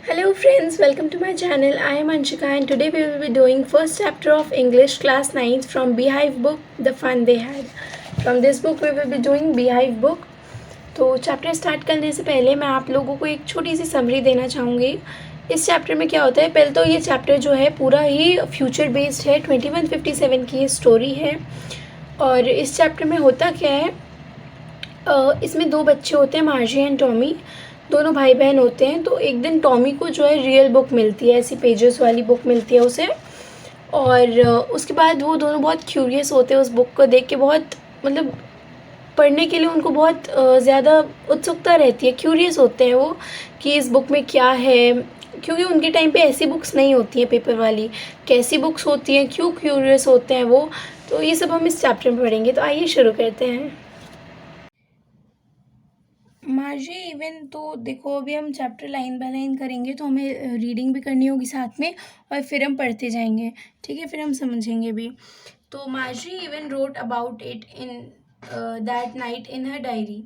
Hello friends, welcome to my channel. I am Anshika and today we will be doing first chapter of English class 9th from Beehive book, The Fun They Had. From this book we will be doing Beehive book. तो chapter start करने से पहले मैं आप लोगों को एक छोटी सी समरी देना चाहूँगी। इस चैप्टर में क्या होता है, पहले तो ये चैप्टर जो है पूरा ही फ्यूचर बेस्ड है। 2157 की ये स्टोरी है और इस चैप्टर में होता क्या है, इसमें दो बच्चे होते हैं, मार्जी एंड टॉमी। दोनों भाई बहन होते हैं। तो एक दिन टॉमी को जो है रियल बुक मिलती है, ऐसी पेजेस वाली बुक मिलती है उसे। और उसके बाद वो दोनों बहुत क्यूरियस होते हैं उस बुक को देख के, बहुत मतलब पढ़ने के लिए उनको बहुत ज़्यादा उत्सुकता रहती है, क्यूरियस होते हैं वो कि इस बुक में क्या है, क्योंकि उनके टाइम पे ऐसी बुक्स नहीं होती हैं पेपर वाली। कैसी बुक्स होती हैं, क्यों क्यूरियस होते हैं वो, तो ये सब हम इस चैप्टर में पढ़ेंगे। तो आइए शुरू करते हैं। मार्जी इवन तो देखो, अभी हम चैप्टर लाइन बाय लाइन करेंगे तो हमें रीडिंग भी करनी होगी साथ में और फिर हम पढ़ते जाएंगे, ठीक है, फिर हम समझेंगे भी। तो मार्जी even wrote about it in that night in her diary.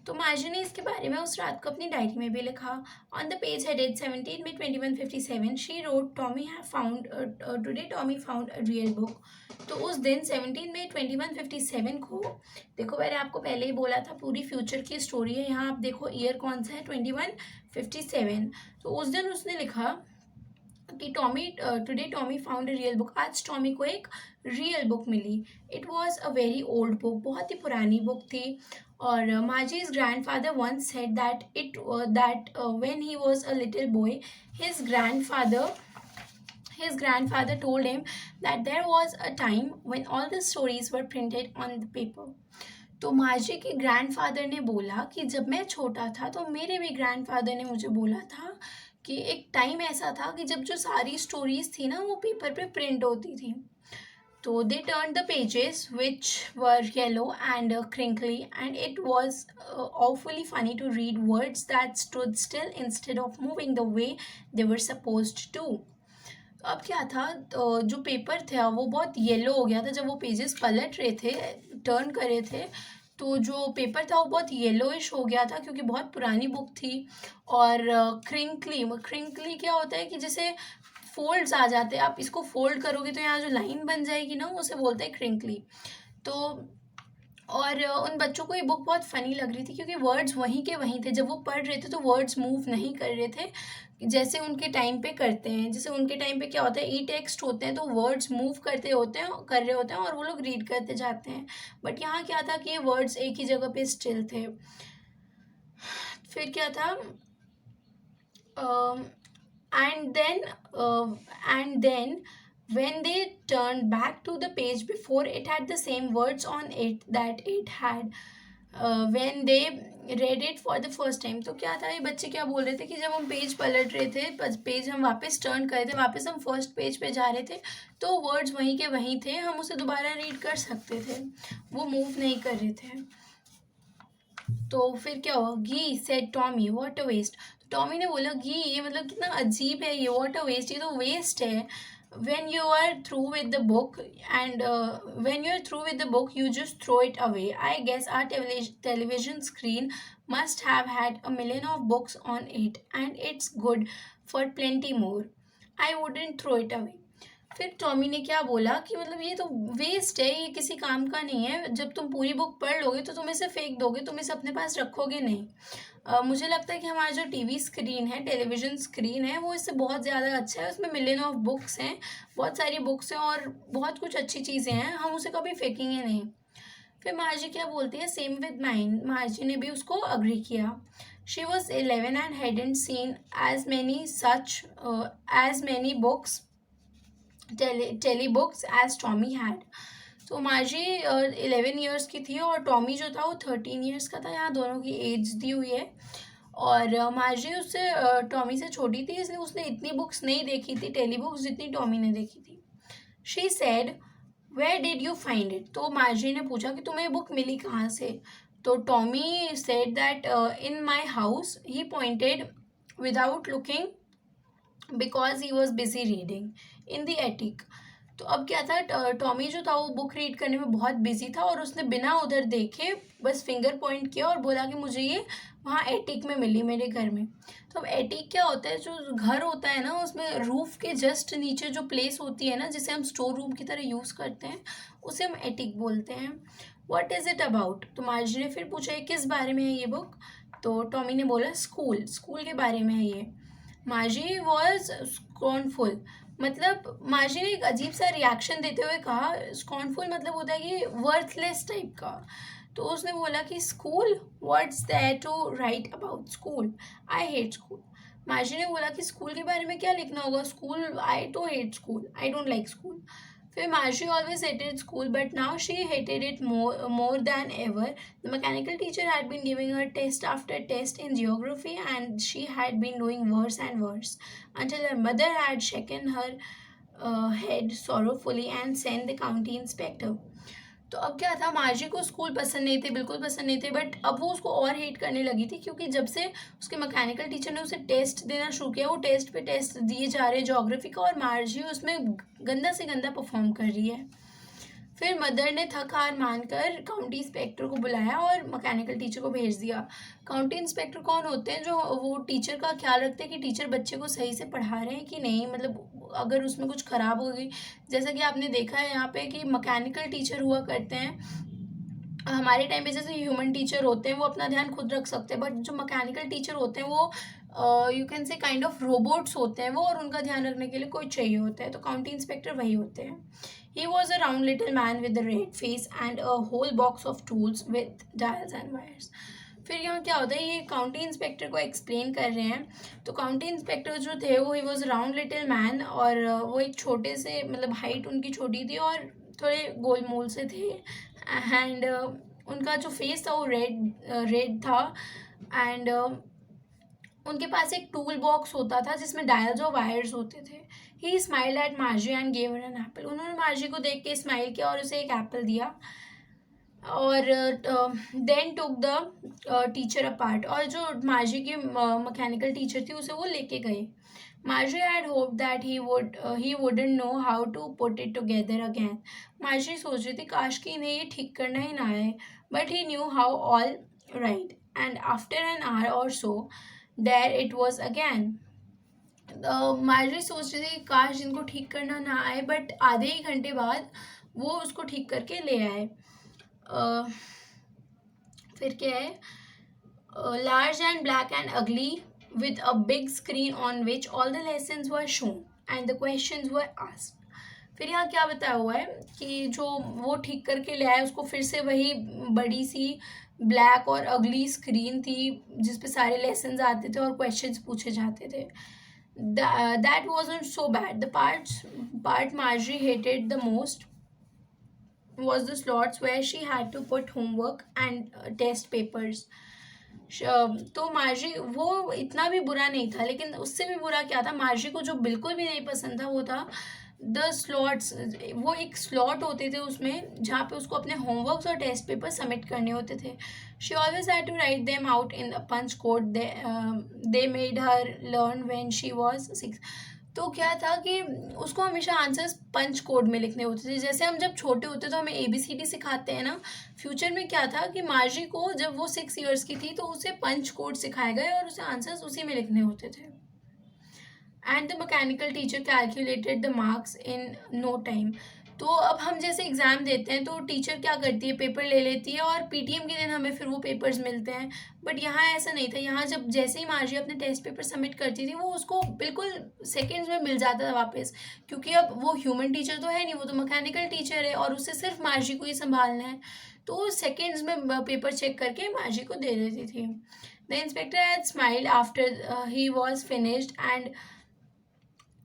तो मार्जी ने इसके बारे में उस रात को अपनी डायरी में भी लिखा। ऑन द पेज हेडेड 17 में 2157 she wrote Tommy have found today Tommy found a real book. तो उस दिन 17 में 2157 को, देखो मैंने आपको पहले ही बोला था पूरी फ्यूचर की स्टोरी है। यहाँ आप देखो ईयर कौन सा है, 2157। तो उस दिन उसने लिखा कि today Tommy found a real book. आज टॉमी को एक रियल बुक मिली। It was a very old book, बहुत ही पुरानी बुक थी। और मार्जी's grandfather once said that when he was a little boy, his grandfather his grandfather told him that there was a time when all the stories were printed on the paper. तो मार्जी के grandfather ने बोला कि जब मैं छोटा था तो मेरे भी ग्रैंडफादर ने मुझे बोला था कि एक टाइम ऐसा था कि जब जो सारी स्टोरीज थी ना वो पेपर पे प्रिंट होती थी। तो they turned the pages which were yellow and crinkly, and it was awfully funny to read words that stood still instead of moving the way they were supposed to. अब क्या था, तो जो paper था वो बहुत येलो हो गया था जब वो पेजेस पलट रहे थे, टर्न कर रहे थे। तो जो पेपर था वो बहुत येलोइश हो गया था क्योंकि बहुत पुरानी बुक थी। और क्रिंकली क्रिंकली क्या होता है कि जैसे फोल्ड्स आ जाते हैं, आप इसको फोल्ड करोगे तो यहाँ जो लाइन बन जाएगी ना उसे बोलते हैं क्रिंकली। तो और उन बच्चों को ये बुक बहुत फ़नी लग रही थी क्योंकि वर्ड्स वहीं के वहीं थे। जब वो पढ़ रहे थे तो वर्ड्स मूव नहीं कर रहे थे जैसे उनके टाइम पे करते हैं। जैसे उनके टाइम पे क्या होता है, ई टेक्स्ट होते हैं तो वर्ड्स मूव करते होते हैं, कर रहे होते हैं और वो लोग रीड करते जाते हैं। बट यहाँ क्या था कि ये वर्ड्स एक ही जगह पे स्टिल थे। फिर क्या था, and then and then when they turned back to the page before, it had the same words on it that it had when they read it for the first time। तो क्या था, ये बच्चे क्या बोल रहे थे कि जब हम पेज पलट रहे थे, पेज हम वापस टर्न कर रहे थे, वापस हम फर्स्ट पेज पे जा रहे थे तो वर्ड्स वहीं के वहीं थे, हम उसे दोबारा रीड कर सकते थे, वो मूव नहीं कर रहे थे। तो फिर क्या हुआ, ghee said Tommy what a waste. टॉमी ने बोला घी, ये मतलब कितना अजीब है ये, व्हाट अ वेस्ट, ये तो वेस्ट है। when you are through with the book and when you are through with the book you just throw it away. I guess our television screen must have had a million of books on it and it's good for plenty more. I wouldn't throw it away. फिर Tommy ने क्या बोला कि मतलब ये तो waste है, ये किसी काम का नहीं है, जब तुम पूरी बुक पढ़ लोगे तो तुम इसे फेंक दोगे, तुम इसे अपने पास रखोगे नहीं। मुझे लगता है कि हमारा जो टीवी स्क्रीन है, टेलीविज़न स्क्रीन है, वो इससे बहुत ज़्यादा अच्छा है, उसमें मिलियन ऑफ बुक्स हैं, बहुत सारी बुक्स हैं और बहुत कुछ अच्छी चीज़ें हैं, हम उसे कभी फेंकेंगे नहीं। फिर मार्जी क्या बोलती है, सेम विद माइन, मार्जी ने भी उसको अग्री किया। She was 11 and hadn't seen as many books telebooks as Tommy had. तो मार्जी 11 ईयर्स की थी और टॉमी जो था वो 13 ईयर्स का था। यहाँ दोनों की एज दी हुई है और मार्जी उससे टॉमी से छोटी थी, इसलिए उसने इतनी बुक्स नहीं देखी थी टेली बुक्स जितनी टॉमी ने देखी थी। She said where did you find it. तो मार्जी ने पूछा कि तुम्हें बुक मिली कहाँ से। तो Tommy said that in my house. He pointed without looking because he was busy reading in the attic। तो अब क्या था, टॉमी जो था वो बुक रीड करने में बहुत बिजी था और उसने बिना उधर देखे बस फिंगर पॉइंट किया और बोला कि मुझे ये वहाँ एटिक में मिली मेरे घर में। तो अब एटिक क्या होता है, जो घर होता है ना उसमें रूफ के जस्ट नीचे जो प्लेस होती है ना जिसे हम स्टोर रूम की तरह यूज़ करते हैं उसे हम एटिक बोलते हैं। What is it about? तो मार्जी ने फिर पूछा ये किस बारे में है ये बुक? तो टॉमी ने बोला स्कूल, स्कूल के बारे में है ये। मार्जी वॉज स्कॉर्नफुल, मतलब मार्जी ने एक अजीब सा रिएक्शन देते हुए कहा, स्कॉर्नफुल मतलब होता है कि वर्थलेस टाइप का। तो उसने बोला कि school, what's there to write about school, I hate school. Margie ने बोला कि स्कूल के बारे में क्या लिखना होगा, school, I too hate school, I don't like school. फिर Marjorie always hated school, but now she hated it more than ever. The mechanical teacher had been giving her test after test in geography, and she had been doing worse and worse until her mother had shaken her head sorrowfully and sent the county inspector. तो अब क्या था, मार्जी को school पसंद नहीं थे, बिल्कुल पसंद नहीं थे, बट अब वो उसको और हेट करने लगी थी क्योंकि जब से उसके मैकेनिकल टीचर ने उसे टेस्ट देना शुरू किया, वो टेस्ट पे टेस्ट दिए जा रहे हैं ज्योग्राफी का और मार्जी उसमें गंदा से गंदा परफॉर्म कर रही है। फिर मदर ने थक हार मानकर काउंटी इंस्पेक्टर को बुलाया और मैकेनिकल टीचर को भेज दिया। काउंटी इंस्पेक्टर कौन होते हैं? जो वो टीचर का ख्याल रखते हैं कि टीचर बच्चे को सही से पढ़ा रहे हैं कि नहीं, मतलब अगर उसमें कुछ ख़राब हो गई, जैसा कि आपने देखा है यहाँ पे कि मैकेनिकल टीचर हुआ करते हैं हमारे टाइम पे, जैसे ह्यूमन टीचर होते हैं वो अपना ध्यान खुद रख सकते हैं, बट जो मैकेनिकल टीचर होते हैं वो you can say kind of robots होते हैं वो, और उनका ध्यान रखने के लिए कोई चाहिए होता है, तो काउंटी इंस्पेक्टर वही होते हैं। He was a round little man with a red face and a whole box of tools with dials and wires. फिर यहाँ क्या होता है, ये काउंटी इंस्पेक्टर को एक्सप्लेन कर रहे हैं। तो काउंटी इंस्पेक्टर जो थे वो he was round little man, और वो एक छोटे से, मतलब हाइट उनकी छोटी थी और थोड़े गोलमोल से थे, एंड उनका जो फेस था वो रेड था, एंड उनके पास एक टूल बॉक्स होता था जिसमें डायल्स और वायर्स होते थे। He smiled at Margie and gave her an apple. उन्होंने मार्जी को देख के स्माइल किया और उसे एक एप्पल दिया, और then took the teacher apart, और जो मार्जी की मैकेनिकल टीचर थी उसे वो लेके गए। Marjorie had hoped that he wouldn't know how to put it together again. Marjorie सोच रही थी काश कि इन्हें ये ठीक करना ही ना आए, but he knew how all right. And after an hour or so, there it was again. Marjorie सोच रही थी काश इनको ठीक करना ना आए, बट आधे ही घंटे बाद वो उसको ठीक करके ले आए। फिर क्या है, large and black and ugly with a big screen on which all the lessons were shown and the questions were asked. फिर यहाँ क्या बताया हुआ है कि जो वो ठीक करके ले आया उसको फिर से वही बड़ी सी ब्लैक और अगली स्क्रीन थी जिस पे सारे लेसन्स आते थे और क्वेश्चंस पूछे जाते थे। That wasn't so bad. The part Marjorie hated the most was the slots where she had to put homework and test papers. तो मार्जी वो इतना भी बुरा नहीं था, लेकिन उससे भी बुरा क्या था, मार्जी को जो बिल्कुल भी नहीं पसंद था वो था द स्लॉट्स। वो एक स्लॉट होते थे उसमें जहाँ पे उसको अपने होमवर्क्स और टेस्ट पेपर सबमिट करने होते थे। She always had to write them out in punch code they made her learn when she was 6। तो क्या था कि उसको हमेशा आंसर्स पंच कोड में लिखने होते थे। जैसे हम जब छोटे होते तो हमें ABCD सिखाते हैं ना, फ्यूचर में क्या था कि मार्जी को जब वो 6 ईयर्स की थी तो उसे पंच कोड सिखाए गए और उसे आंसर्स उसी में लिखने होते थे। And the mechanical teacher calculated the marks in no time. तो अब हम जैसे एग्ज़ाम देते हैं तो टीचर क्या करती है, पेपर ले लेती है और PTM के दिन हमें फिर वो पेपर्स मिलते हैं, बट यहाँ ऐसा नहीं था। यहाँ जब जैसे ही मार्जी अपने टेस्ट पेपर सबमिट करती थी वो उसको बिल्कुल सेकेंड्स में मिल जाता था वापस, क्योंकि अब वो ह्यूमन टीचर तो है नहीं, वो तो मैकेनिकल टीचर है और उससे सिर्फ मार्जी को ही संभालना है, तो वो सेकेंड्स में पेपर चेक करके मार्जी को दे देती थी। The inspector had smiled after he was finished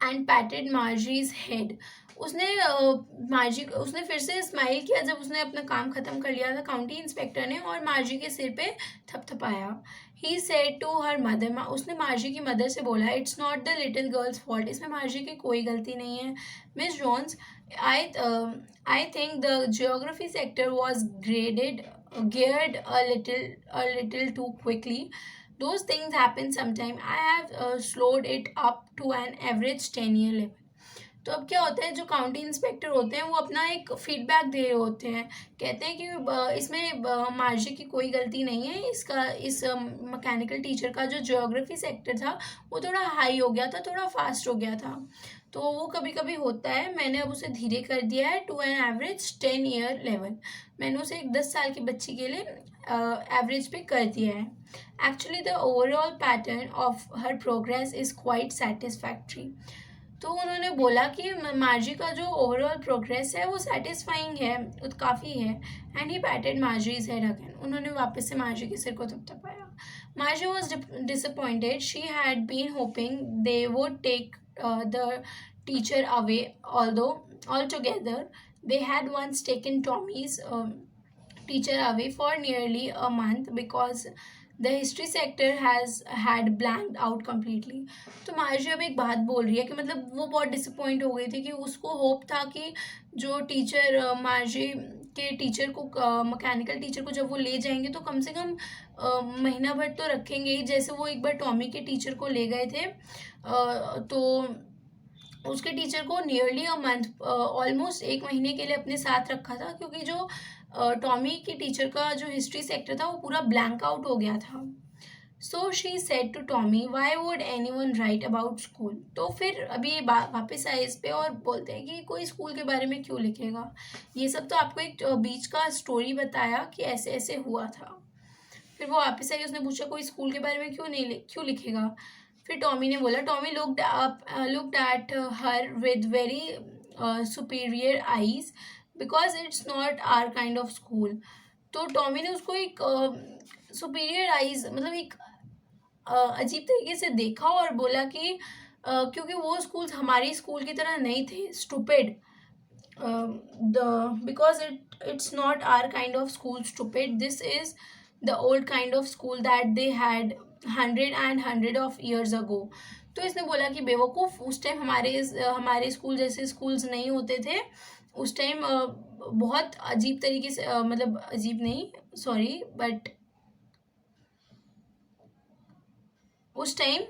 and patted Margie's head. उसने फिर से स्माइल किया जब उसने अपना काम ख़त्म कर लिया था काउंटी इंस्पेक्टर ने, और मार्जी के सिर पे थपथपाया। He said to her mother, उसने मार्जी की मदर से बोला, it's not the little girl's fault, इसमें मार्जी की कोई गलती नहीं है। Miss Jones, I think the geography sector was geared a little too quickly. Those things happen sometime. I have slowed it up to an average 10-year level. तो अब क्या होता है, जो काउंटी इंस्पेक्टर होते हैं वो अपना एक फीडबैक दे रहे होते हैं, कहते हैं कि इसमें मार्जी की कोई गलती नहीं है, इस मैकेनिकल टीचर का जो ज्योग्राफी सेक्टर था वो थोड़ा हाई हो गया था, थोड़ा फास्ट हो गया था, तो वो कभी कभी होता है, मैंने अब उसे धीरे कर दिया है to an average 10 year level. मैंने उसे एक 10 साल की बच्ची के लिए एवरेज पे कर दिया है। Actually the overall pattern of her progress is quite satisfactory. तो उन्होंने बोला कि मार्जी का जो ओवरऑल प्रोग्रेस है वो सेटिस्फाइंग है, काफ़ी है। And he patted Margie's head again, उन्होंने वापस से मार्जी के सिर को थपथपाया। Margie was disappointed, she had been hoping they would take the teacher away, altogether they had once taken Tommy's teacher away for nearly a month because the history sector has had blanked out completely। तो मार्जी अब एक बात बोल रही है कि मतलब वो बहुत डिसअपॉइंट हो गई थी कि उसको होप था कि जो टीचर मार्जी के टीचर को मैकेनिकल टीचर को जब वो ले जाएंगे तो कम से कम महीना भर तो रखेंगे ही, जैसे वो एक बार टॉमी के टीचर को ले गए थे। तो उसके टीचर को नियरली अ मंथ, ऑलमोस्ट 1 महीने के लिए अपने साथ रखा था, क्योंकि जो टॉमी की टीचर का जो हिस्ट्री सेक्टर था वो पूरा ब्लैंक आउट हो गया था। So she said to Tommy, why would anyone write about school. तो फिर अभी ये वापस आए इस पे और बोलते हैं कि कोई स्कूल के बारे में क्यों लिखेगा, ये सब तो आपको एक बीच का स्टोरी बताया कि ऐसे ऐसे हुआ था। फिर वो वापस आई, उसने पूछा कोई स्कूल के बारे में क्यों लिखेगा। फिर टॉमी ने बोला, Tommy looked at her with very superior eyes because it's not our kind of school. तो टॉमी ने उसको एक सुपीरियर आईज मतलब एक अजीब तरीके से देखा और बोला कि क्योंकि वो स्कूल्स हमारी स्कूल की तरह नहीं थे, stupid, because it's not our kind of school, stupid, this is the old kind of school that they had hundred of years ago। तो इसने बोला कि बेवकूफ़, उस टाइम हमारे स्कूल जैसे स्कूल्स नहीं होते थे, उस टाइम बहुत अजीब तरीके से मतलब अजीब नहीं, सॉरी, बट उस टाइम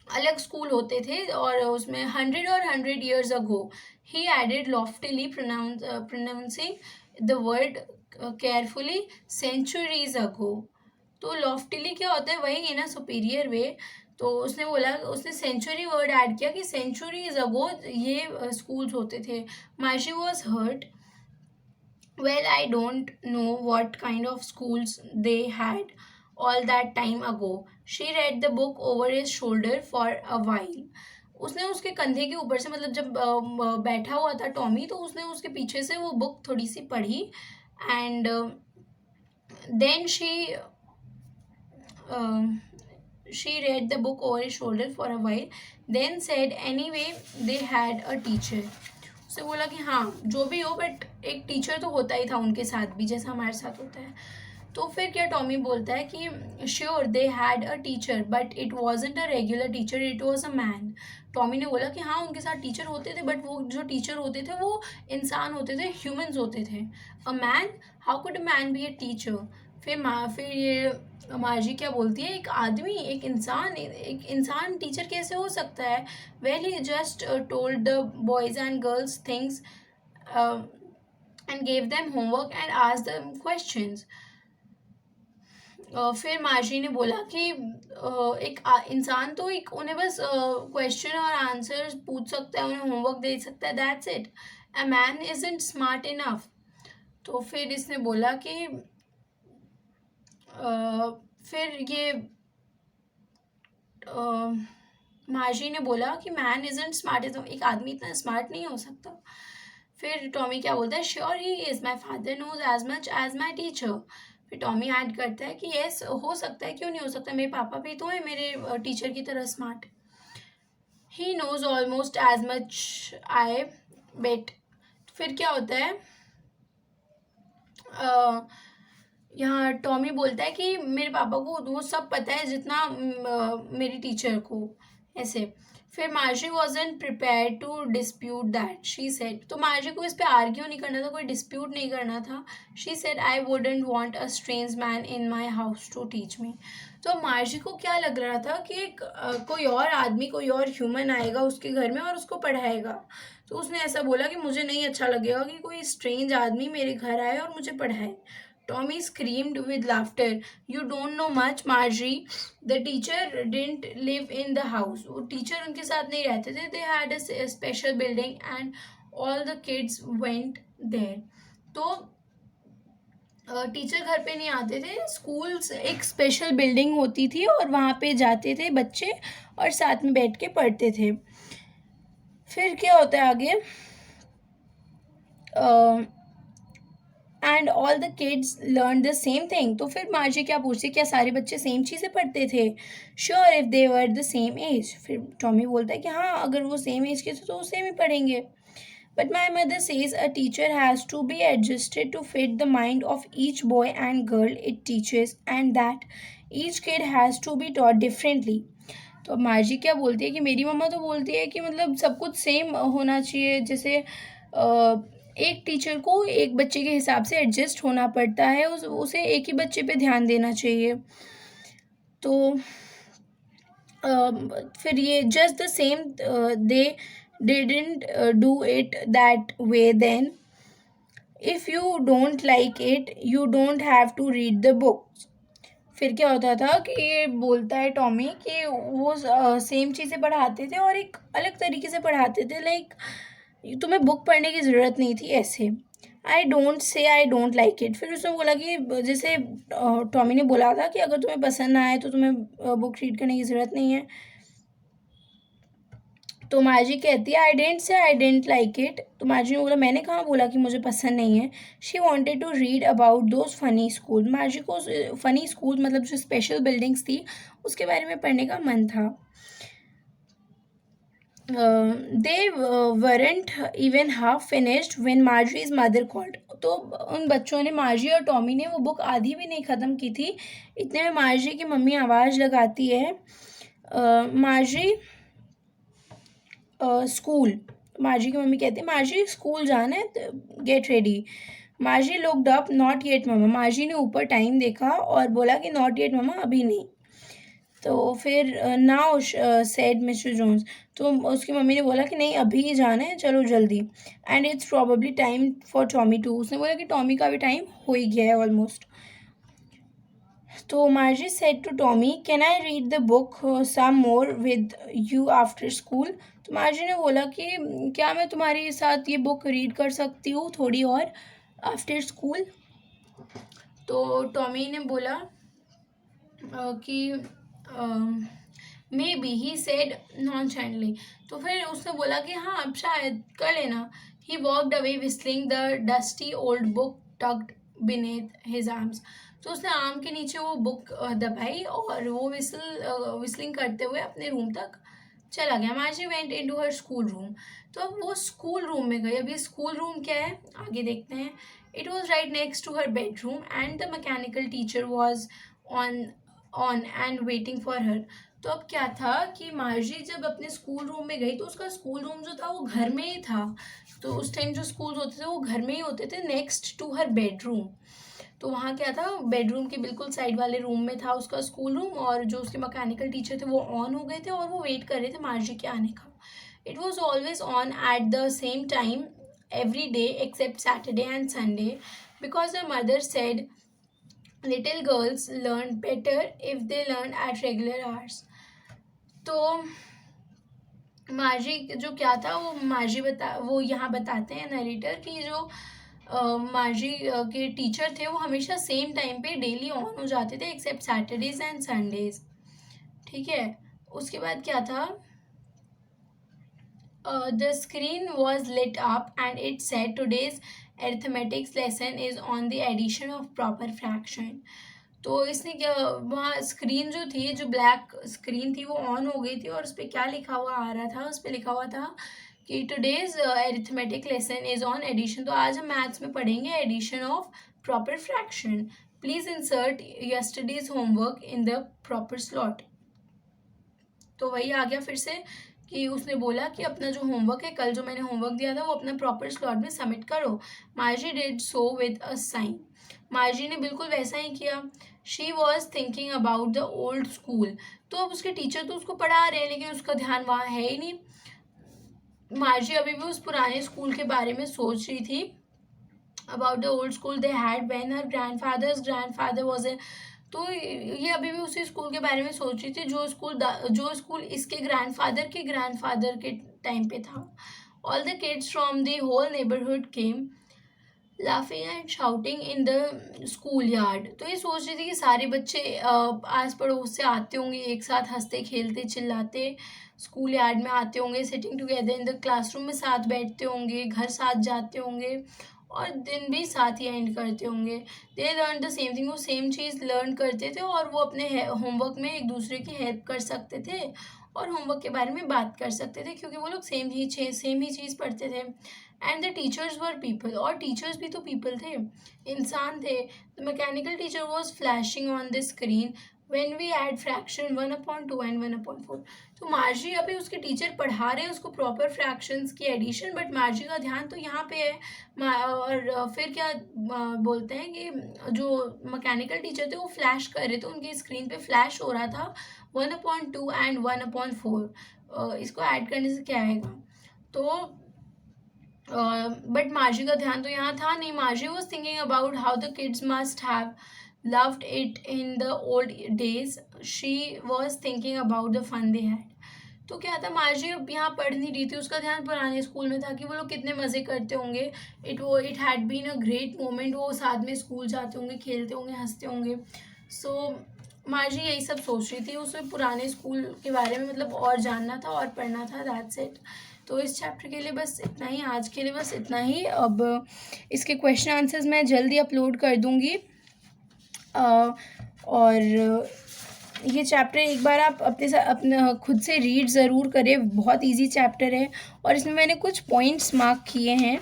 अलग स्कूल होते थे और उसमें 100 years ago। He added loftily pronouncing the word carefully, centuries ago. तो लॉफ्टिली क्या होता है, वही है ना सुपीरियर वे। तो उसने बोला, उसने सेंचुरी वर्ड ऐड किया कि सेंचुरीज अगो ये स्कूल्स होते थे। Margie was hurt, well, I don't know what kind of schools they had all that time ago। She read the book over his shoulder for a while। उसने उसके कंधे के ऊपर से, मतलब जब बैठा हुआ था टॉमी, तो उसने उसके पीछे से वो बुक थोड़ी सी पढ़ी। And then she read the book over his shoulder for a while, then said anyway they had a teacher। उसने बोला कि हाँ जो भी हो, बट एक टीचर तो होता ही था उनके साथ भी, जैसा हमारे साथ होता है। तो फिर क्या टॉमी बोलता है कि sure they had a teacher but it wasn't a regular teacher, it was a man. Tommy ने बोला कि हाँ उनके साथ टीचर होते थे, बट वो जो टीचर होते थे वो इंसान होते थे, ह्यूमंस होते थे। A man, how could a man be a teacher. फिर ये मार्जी क्या बोलती है, एक आदमी, एक इंसान टीचर कैसे हो सकता है। Well he just told the boys and girls things and gave them homework and asked them questions. फिर मार्जी ने बोला कि एक इंसान तो एक उन्हें बस क्वेश्चन और आंसर पूछ सकता है, उन्हें होमवर्क दे सकता है, that's it. A man isn't smart enough. तो फिर इसने बोला कि फिर ये मार्जी ने बोला कि मैन इजंट स्मार्ट, एक आदमी इतना स्मार्ट नहीं हो सकता। फिर टॉमी क्या बोलता है, sure he is, my father knows as much as my teacher. फिर टॉमी ऐड करता है कि यस हो सकता है, क्यों नहीं हो सकता, मेरे पापा भी तो है मेरे टीचर की तरह smart. He knows almost as much I bet. फिर क्या होता है, यहाँ टॉमी बोलता है कि मेरे पापा को वो सब पता है जितना मेरी टीचर को, ऐसे। फिर Margie wasn't prepared to dispute that, she said, तो मार्जी को इस पे आर्ग्यू नहीं करना था, कोई डिस्प्यूट नहीं करना था. She said I wouldn't want a strange man in my house to teach me. तो मार्जी को क्या लग रहा था कि एक कोई और आदमी, कोई और ह्यूमन आएगा उसके घर में और उसको पढ़ाएगा. तो उसने ऐसा बोला कि मुझे नहीं अच्छा लगेगा कि कोई स्ट्रेंज आदमी मेरे घर आए और मुझे पढ़ाए. Tommy screamed with laughter. You don't know much, Marjorie. The teacher didn't live in the house. वो टीचर उनके साथ नहीं रहते थे. They had a special building and all the kids went there. तो टीचर घर पे नहीं आते थे. स्कूल्स एक स्पेशल बिल्डिंग होती थी और वहाँ पे जाते थे बच्चे और साथ में बैठ के पढ़ते थे. फिर क्या होता है आगे? And all the kids learn the same thing. तो फिर मार्जी क्या पूछती, क्या सारे बच्चे सेम चीज़ें पढ़ते थे? Sure if they were the same age. फिर टॉमी बोलता है कि हाँ, अगर वो सेम एज के थे तो वो सेम ही पढ़ेंगे. But my mother says a teacher has to be adjusted to fit the mind of each boy and girl it teachers and that each kid has to be taught differently. तो अब मार्जी क्या बोलती है कि मेरी मम्मा तो बोलती है कि मतलब सब कुछ सेम होना चाहिए, जैसे एक टीचर को एक बच्चे के हिसाब से एडजस्ट होना पड़ता है, उसे एक ही बच्चे पे ध्यान देना चाहिए. तो फिर ये just the same they didn't do it that way then. If you don't like it you don't have to read the books. फिर क्या होता था कि ये बोलता है टॉमी कि वो सेम चीज़ें पढ़ाते थे और एक अलग तरीके से पढ़ाते थे. लाइक तुम्हें बुक पढ़ने की ज़रूरत नहीं थी ऐसे. I don't say I don't like it. फिर उसने बोला कि जैसे टॉमी ने बोला था कि अगर तुम्हें पसंद ना आए तो तुम्हें बुक रीड करने की ज़रूरत नहीं है. तो मार्जी कहती है आई didn't say I didn't like it. तो मार्जी ने बोला मैंने कहाँ बोला कि मुझे पसंद नहीं है. She wanted to read about those funny school. मार्जी को फनी स्कूल मतलब जो स्पेशल बिल्डिंग्स थी उसके बारे में पढ़ने का मन था. They weren't even half finished when Marjorie's mother called. तो उन बच्चों ने, मार्जी और टॉमी ने, वो बुक आधी भी नहीं ख़त्म की थी. इतने में मार्जी की मम्मी आवाज़ लगाती है, मार्जी स्कूल. मार्जी की मम्मी कहती है मार्जी स्कूल जाना है, get ready. Margie looked up, not yet mamma. Margie ने ऊपर टाइम देखा और बोला कि नॉट येट मम्मा, अभी नहीं. तो फिर नाउ सेड मिस्टर जोन्स. तो उसकी मम्मी ने बोला कि नहीं अभी ही जाना है, चलो जल्दी. And it's probably time for Tommy too. उसने बोला कि टॉमी का भी टाइम हो ही गया है ऑलमोस्ट. तो Margie said to Tommy can I read the book some more with you after school. तो मार्जी ने बोला कि क्या मैं तुम्हारे साथ ये बुक रीड कर सकती हूँ थोड़ी और आफ्टर स्कूल. तो टॉमी ने बोला कि मे बी, ही सेड नॉनचैंटली. तो फिर उसने बोला कि हाँ अब शायद कर लेना. He walked away whistling the dusty old book tucked beneath his arms. तो उसने आर्म के नीचे वो बुक दबाई और वो विस्लिंग करते हुए अपने रूम तक चला गया. मार्जी वेंट इनटू हर स्कूल रूम. तो अब वो स्कूल रूम में गई. अब ये स्कूल रूम क्या है आगे देखते हैं. It was right next to her bedroom and the mechanical teacher was on and waiting for her. तो अब क्या था कि मार्जी जब अपने स्कूल रूम में गई तो उसका स्कूल रूम जो था वो घर में ही था. तो उस टाइम जो स्कूल होते थे वो घर में ही होते थे, नेक्स्ट टू हर बेडरूम. तो वहाँ क्या था, बेडरूम के बिल्कुल साइड वाले रूम में था उसका स्कूल रूम, और जो उसके मैकेनिकल टीचर थे वो ऑन हो गए थे और वो वेट कर रहे थे मार्जी के आने का. It was always on at the same time every day except Saturday and Sunday because her mother said little girls learn better if they learn at regular hours. तो मार्जी जो क्या था वो यहाँ बताते हैं नरेटर कि जो मार्जी के टीचर थे वो हमेशा सेम टाइम पे डेली ऑन हो जाते थे एक्सेप्ट सैटरडेज एंड संडेज. ठीक है. उसके बाद क्या था, the screen was lit up and it said today's arithmetics lesson is on the addition of proper fraction. तो इसने क्या, वहाँ स्क्रीन जो थी, जो ब्लैक स्क्रीन थी वो ऑन हो गई थी और उस पर क्या लिखा हुआ आ रहा था, उस पर लिखा हुआ था कि today's arithmetic lesson is on addition. तो आज हम मैथ्स में पढ़ेंगे addition of proper fraction. Please insert yesterday's homework in the proper slot. तो वही आ गया फिर से कि उसने बोला कि अपना जो होमवर्क है, कल जो मैंने होमवर्क दिया था वो अपना प्रॉपर स्लॉट में सबमिट करो। Margie did so with a sign. मार्जी ने बिल्कुल वैसा ही किया। She was thinking about the old school. तो अब उसके टीचर तो उसको पढ़ा रहे हैं लेकिन उसका ध्यान वहाँ है ही नहीं। मार्जी अभी भी उस पुराने स्कूल के बारे में सोच रही थी। About the old school they had when her grandfather was a. तो ये अभी भी उसी स्कूल के बारे में सोच रही थी जो स्कूल इसके ग्रैंडफादर के टाइम पे था। All the kids from the whole neighbourhood came laughing and shouting in the school yard. तो ये सोच रही थी कि सारे बच्चे आस पड़ोस से आते होंगे, एक साथ हंसते खेलते चिल्लाते स्कूल यार्ड में आते होंगे, sitting together in the classroom में साथ बैठते होंगे, घर साथ जाते होंगे और दिन भी साथ ही एंड करते होंगे। They learn the same thing, वो सेम चीज़ लर्न करते थे और वो अपने होमवर्क में एक दूसरे की हेल्प कर सकते थे और होमवर्क के बारे में बात कर सकते थे क्योंकि वो लोग सेम ही चीज़ पढ़ते थे। And the teachers were people, और टीचर्स भी तो पीपल थे, इंसान थे। The mechanical teacher was flashing on the screen when we add fraction 1/2 and 1/4। तो मार्जी अभी उसके टीचर पढ़ा रहे हैं उसको प्रॉपर फ्रैक्शंस की एडिशन, बट मार्जी का ध्यान तो यहाँ पे है। और फिर क्या बोलते हैं कि जो मैकेनिकल टीचर थे वो फ्लैश कर रहे थे, उनकी स्क्रीन पे फ्लैश हो रहा था 1/2 एंड 1/4। इसको ऐड करने से क्या आएगा? तो बट मार्जी का ध्यान तो यहाँ था नहीं। मार्जी was thinking about how the kids must have loved it in the old days. She was thinking about the fun they had. तो क्या था, मार्जी अब यहाँ पढ़ नहीं रही थी, उसका ध्यान पुराने स्कूल में था कि वो लोग कितने मज़े करते होंगे। It had been a great moment, वो साथ में स्कूल जाते होंगे, खेलते होंगे, हंसते होंगे। सो मार्जी यही सब सोच रही थी, उसे पुराने स्कूल के बारे में मतलब और जानना था और पढ़ना था। That's it. तो इस चैप्टर के लिए बस इतना ही, आज के लिए बस इतना ही। अब इसके क्वेश्चन आंसर्स मैं जल्दी अपलोड कर दूँगी। और ये चैप्टर एक बार आप अपने खुद से रीड ज़रूर करें, बहुत इजी चैप्टर है। और इसमें मैंने कुछ पॉइंट्स मार्क किए हैं,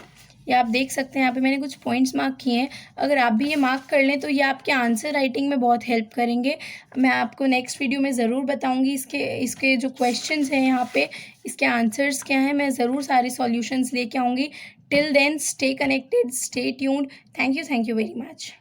ये आप देख सकते हैं, यहाँ पे मैंने कुछ पॉइंट्स मार्क किए हैं। अगर आप भी ये मार्क कर लें तो ये आपके आंसर राइटिंग में बहुत हेल्प करेंगे। मैं आपको नेक्स्ट वीडियो में ज़रूर बताऊँगी इसके जो क्वेश्चंस हैं यहाँ पे, इसके आंसर्स क्या हैं, मैं ज़रूर सारे सॉल्यूशंस लेके आऊँगी। Till then stay connected, stay tuned. Thank you very much.